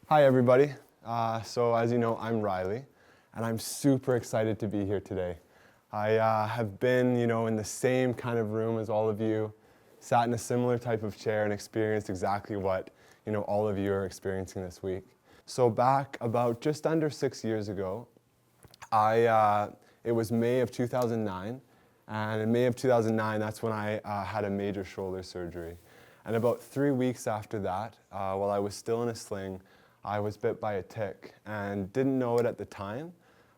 Hi everybody. So as you know, I'm Riley, and I'm super excited to be here today. I have been, in the same kind of room as all of you, sat in a similar type of chair and experienced exactly what, all of you are experiencing this week. So back about just under 6 years ago, it was May of 2009, and in May of 2009, that's when I had a major shoulder surgery. And about 3 weeks after that, while I was still in a sling, I was bit by a tick and didn't know it at the time,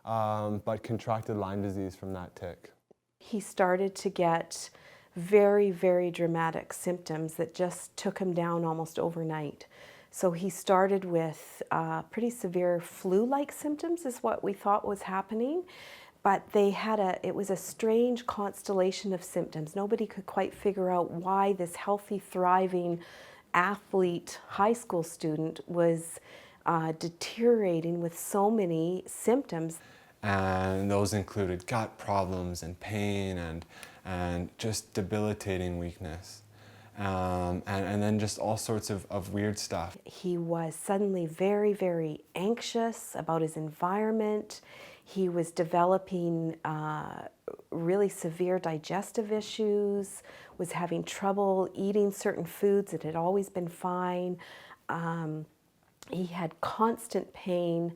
but contracted Lyme disease from that tick. He started to get very, very dramatic symptoms that just took him down almost overnight. So he started with pretty severe flu-like symptoms is what we thought was happening, but it was a strange constellation of symptoms. Nobody could quite figure out why this healthy, thriving athlete high school student was deteriorating with so many symptoms. And those included gut problems and pain and just debilitating weakness. And then just all sorts of weird stuff. He was suddenly very, very anxious about his environment. He was developing really severe digestive issues, was having trouble eating certain foods that had always been fine. He had constant pain,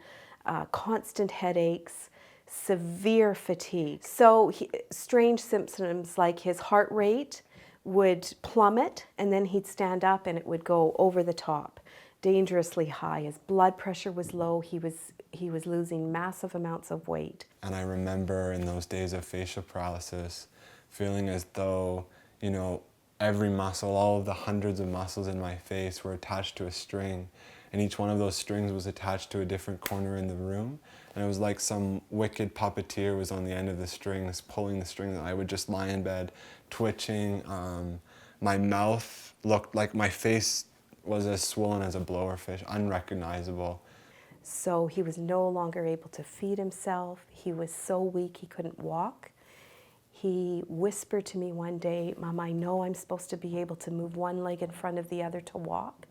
constant headaches, severe fatigue. So strange symptoms like his heart rate would plummet, and then he'd stand up and it would go over the top, dangerously high. His blood pressure was low. He was losing massive amounts of weight. And I remember in those days of facial paralysis feeling as though, every muscle, all of the hundreds of muscles in my face were attached to a string, and each one of those strings was attached to a different corner in the room. And it was like some wicked puppeteer was on the end of the strings, pulling the string, and I would just lie in bed, twitching. My mouth looked like my face was as swollen as a blowerfish, unrecognizable. So he was no longer able to feed himself. He was so weak he couldn't walk. He whispered to me one day, "Mom, I know I'm supposed to be able to move one leg in front of the other to walk.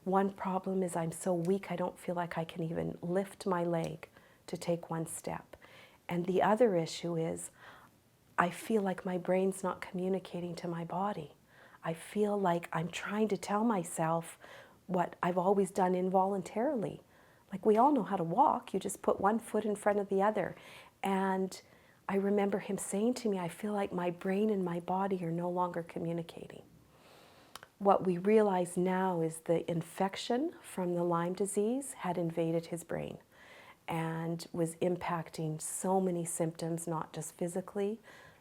One problem is I'm so weak I don't feel like I can even lift my leg to take one step. And the other issue is I feel like my brain's not communicating to my body. I feel like I'm trying to tell myself what I've always done involuntarily. Like we all know how to walk, you just put one foot in front of the other." And I remember him saying to me, "I feel like my brain and my body are no longer communicating." What we realize now is the infection from the Lyme disease had invaded his brain and was impacting so many symptoms, not just physically,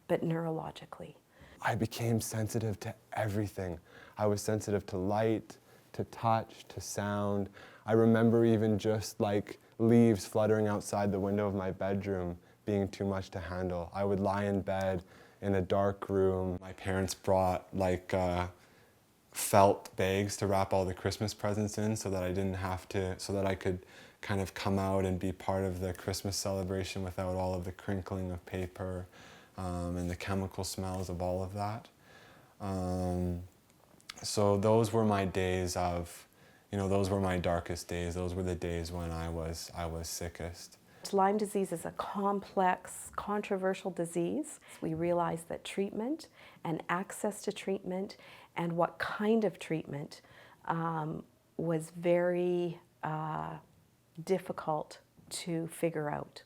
but neurologically. I became sensitive to everything. I was sensitive to light, to touch, to sound. I remember even just like leaves fluttering outside the window of my bedroom being too much to handle. I would lie in bed in a dark room. My parents brought felt bags to wrap all the Christmas presents in so that I could kind of come out and be part of the Christmas celebration without all of the crinkling of paper and the chemical smells of all of that. So those were my days of, those were my darkest days. Those were the days when I was sickest. Lyme disease is a complex, controversial disease. We realized that treatment and access to treatment and what kind of treatment was very difficult to figure out.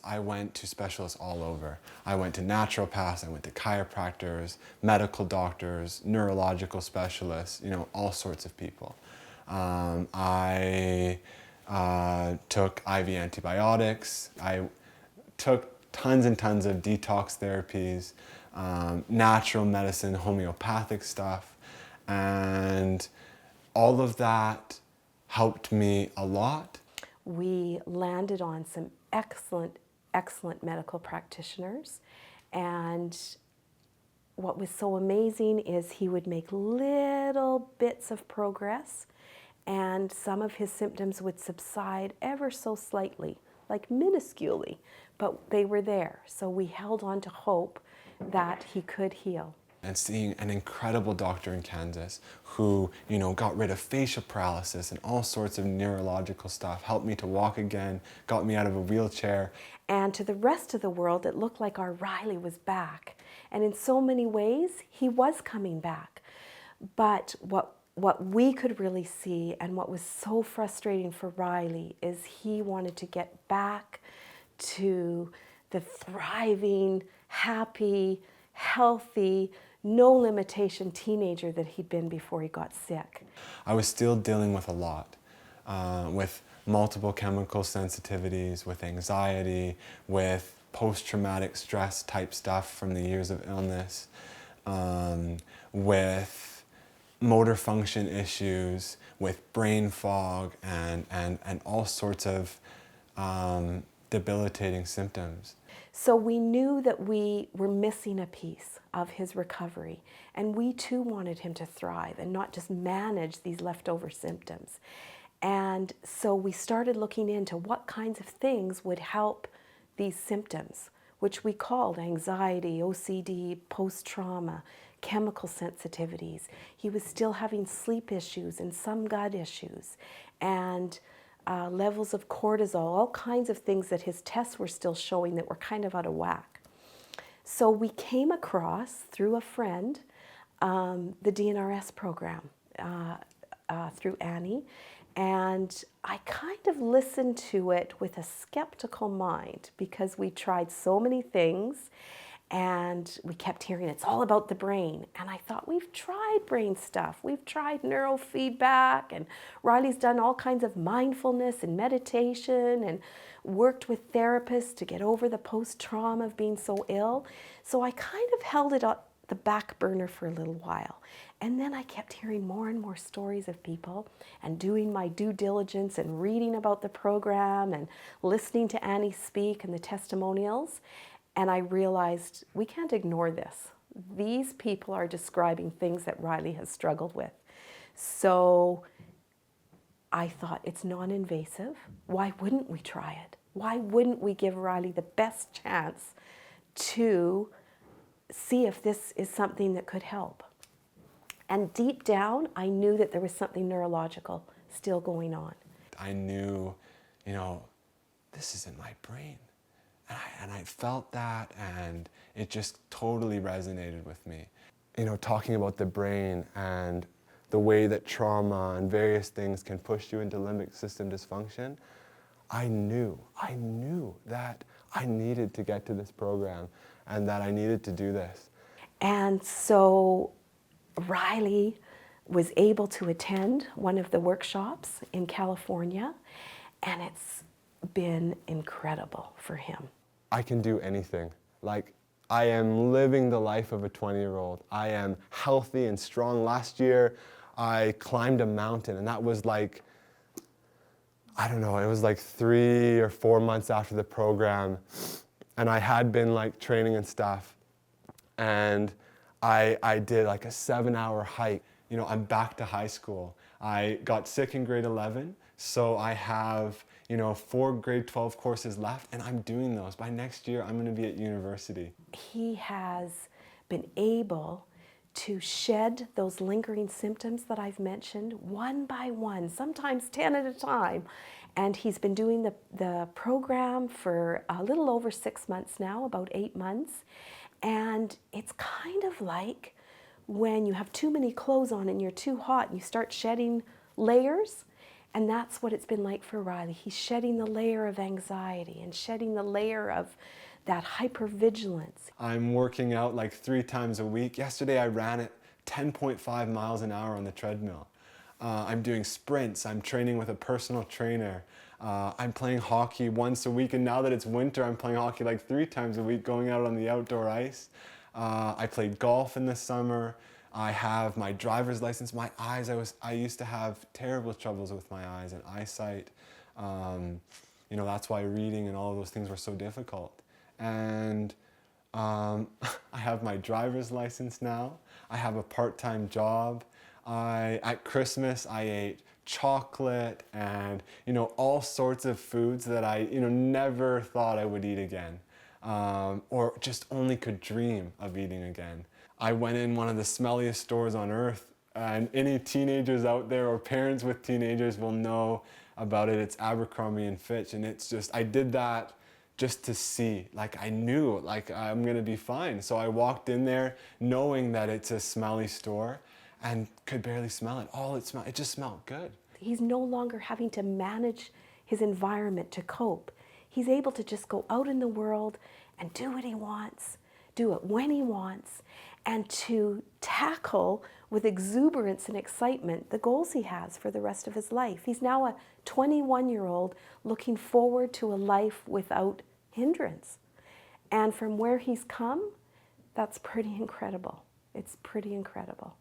I went to specialists all over. I went to naturopaths, I went to chiropractors, medical doctors, neurological specialists, all sorts of people. I took IV antibiotics. I took tons and tons of detox therapies, natural medicine, homeopathic stuff, and all of that helped me a lot. We landed on some excellent medical practitioners, and what was so amazing is he would make little bits of progress, and some of his symptoms would subside ever so slightly, like minusculely, but they were there. So we held on to hope that he could heal. and seeing an incredible doctor in Kansas who, you know, got rid of facial paralysis and all sorts of neurological stuff, helped me to walk again, got me out of a wheelchair. And to the rest of the world, it looked like our Riley was back. And in so many ways, he was coming back. But what we could really see, and what was so frustrating for Riley, is he wanted to get back to the thriving, happy, healthy, no limitation teenager that he'd been before he got sick. I was still dealing with a lot, with multiple chemical sensitivities, with anxiety, with post-traumatic stress type stuff from the years of illness, with motor function issues, with brain fog, and all sorts of debilitating symptoms. So we knew that we were missing a piece of his recovery, and we too wanted him to thrive and not just manage these leftover symptoms. And so we started looking into what kinds of things would help these symptoms, which we called anxiety, OCD, post-trauma, chemical sensitivities. He was still having sleep issues and some gut issues, and levels of cortisol, all kinds of things that his tests were still showing that were kind of out of whack. So we came across, through a friend, the DNRS program through Annie, and I kind of listened to it with a skeptical mind because we tried so many things and we kept hearing it's all about the brain. And I thought, we've tried brain stuff. We've tried neurofeedback, and Riley's done all kinds of mindfulness and meditation and worked with therapists to get over the post-trauma of being so ill. So I kind of held it on the back burner for a little while. And then I kept hearing more and more stories of people and doing my due diligence and reading about the program and listening to Annie speak and the testimonials. And I realized we can't ignore this. These people are describing things that Riley has struggled with. So I thought, it's non-invasive. Why wouldn't we try it? Why wouldn't we give Riley the best chance to see if this is something that could help? And deep down, I knew that there was something neurological still going on. I knew, you know, this is in my brain. And I felt that, and it just totally resonated with me. You know, talking about the brain and the way that trauma and various things can push you into limbic system dysfunction, I knew that I needed to get to this program and that I needed to do this. And so Riley was able to attend one of the workshops in California, and it's been incredible for him. I can do anything. Like, I am living the life of a 20-year-old. I am healthy and strong. Last year, I climbed a mountain, and that was like, I don't know, it was like 3 or 4 months after the program, and I had been like training and stuff, and I did like a 7-hour hike. You know, I'm back to high school. I got sick in grade 11, so I have, you know, 4 grade 12 courses left, and I'm doing those. By next year, I'm going to be at university. He has been able to shed those lingering symptoms that I've mentioned one by one, sometimes 10 at a time. And he's been doing the program for a little over 6 months now, about 8 months. And it's kind of like when you have too many clothes on and you're too hot and you start shedding layers. And that's what it's been like for Riley. He's shedding the layer of anxiety and shedding the layer of that hypervigilance. I'm working out like 3 times a week. Yesterday I ran at 10.5 miles an hour on the treadmill. I'm doing sprints. I'm training with a personal trainer. I'm playing hockey once a week, and now that it's winter, I'm playing hockey like 3 times a week, going out on the outdoor ice. I played golf in the summer. I have my driver's license. My eyes, I used to have terrible troubles with my eyes and eyesight. You know, that's why reading and all of those things were so difficult. And I have my driver's license now. I have a part-time job. At Christmas, I ate chocolate and, you know, all sorts of foods that I, you know, never thought I would eat again, or just only could dream of eating again. I went in one of the smelliest stores on earth, and any teenagers out there or parents with teenagers will know about it. It's Abercrombie and Fitch, and it's just, I did that just to see, like I knew, like I'm gonna be fine. So I walked in there knowing that it's a smelly store and could barely smell it. It just smelled good. He's no longer having to manage his environment to cope. He's able to just go out in the world and do what he wants, do it when he wants, and to tackle with exuberance and excitement the goals he has for the rest of his life. He's now a 21-year-old looking forward to a life without hindrance. And from where he's come, that's pretty incredible. It's pretty incredible.